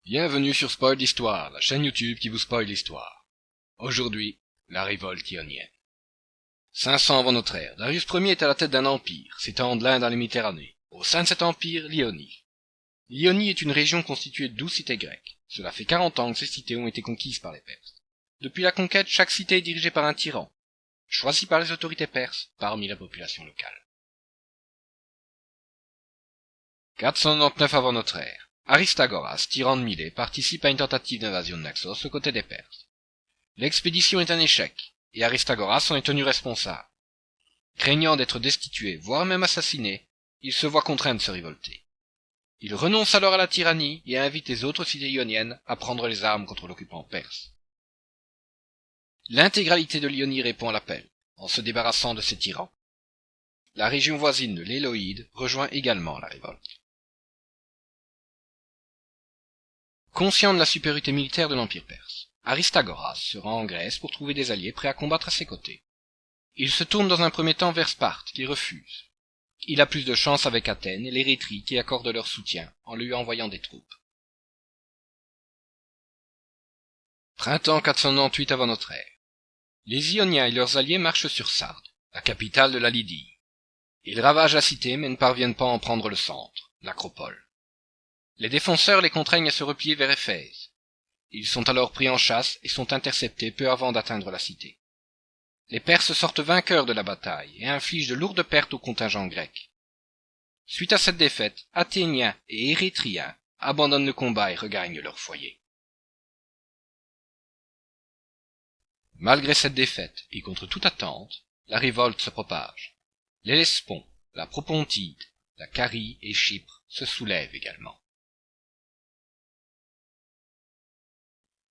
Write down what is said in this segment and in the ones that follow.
Bienvenue sur Spoil d'Histoire, la chaîne YouTube qui vous spoil l'histoire. Aujourd'hui, la révolte ionienne. 500 avant notre ère, Darius Ier est à la tête d'un empire, s'étend de l'Inde à la Méditerranée. Au sein de cet empire, l'Ionie. L'Ionie est une région constituée de 12 cités grecques. Cela fait 40 ans que ces cités ont été conquises par les Perses. Depuis la conquête, chaque cité est dirigée par un tyran, choisi par les autorités perses parmi la population locale. 499 avant notre ère. Aristagoras, tyran de Milet, participe à une tentative d'invasion de Naxos aux côtés des Perses. L'expédition est un échec, et Aristagoras en est tenu responsable. Craignant d'être destitué, voire même assassiné, il se voit contraint de se révolter. Il renonce alors à la tyrannie et invite les autres cités ioniennes à prendre les armes contre l'occupant perse. L'intégralité de l'Ionie répond à l'appel, en se débarrassant de ses tyrans. La région voisine de l'Éloïde rejoint également la révolte. Conscient de la supériorité militaire de l'Empire perse, Aristagoras se rend en Grèce pour trouver des alliés prêts à combattre à ses côtés. Il se tourne dans un premier temps vers Sparte, qui refuse. Il a plus de chance avec Athènes et l'Érythrée qui accordent leur soutien en lui envoyant des troupes. Printemps 498 avant notre ère. Les Ioniens et leurs alliés marchent sur Sardes, la capitale de la Lydie. Ils ravagent la cité mais ne parviennent pas à en prendre le centre, l'Acropole. Les défenseurs les contraignent à se replier vers Éphèse. Ils sont alors pris en chasse et sont interceptés peu avant d'atteindre la cité. Les Perses sortent vainqueurs de la bataille et infligent de lourdes pertes au contingent grec. Suite à cette défaite, Athéniens et Érythréens abandonnent le combat et regagnent leur foyer. Malgré cette défaite, et contre toute attente, la révolte se propage. L'Hellespont, la Propontide, la Carie et Chypre se soulèvent également.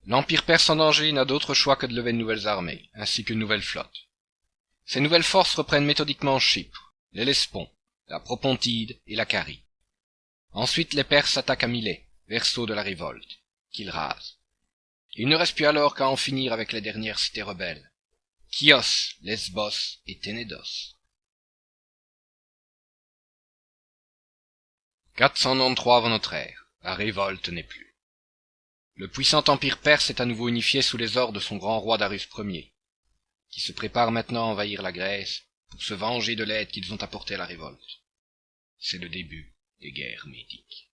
L'Empire perse en danger n'a d'autre choix que de lever de nouvelles armées, ainsi qu'une nouvelle flotte. Ces nouvelles forces reprennent méthodiquement Chypre, l'Hellespont, la Propontide et la Carie. Ensuite les Perses attaquent à Milet, berceau de la révolte, qu'ils rasent. Il ne reste plus alors qu'à en finir avec les dernières cités rebelles, Chios, Lesbos et Ténédos. 493 avant notre ère, la révolte n'est plus. Le puissant empire perse est à nouveau unifié sous les ordres de son grand roi Darius Ier, qui se prépare maintenant à envahir la Grèce pour se venger de l'aide qu'ils ont apportée à la révolte. C'est le début des guerres médiques.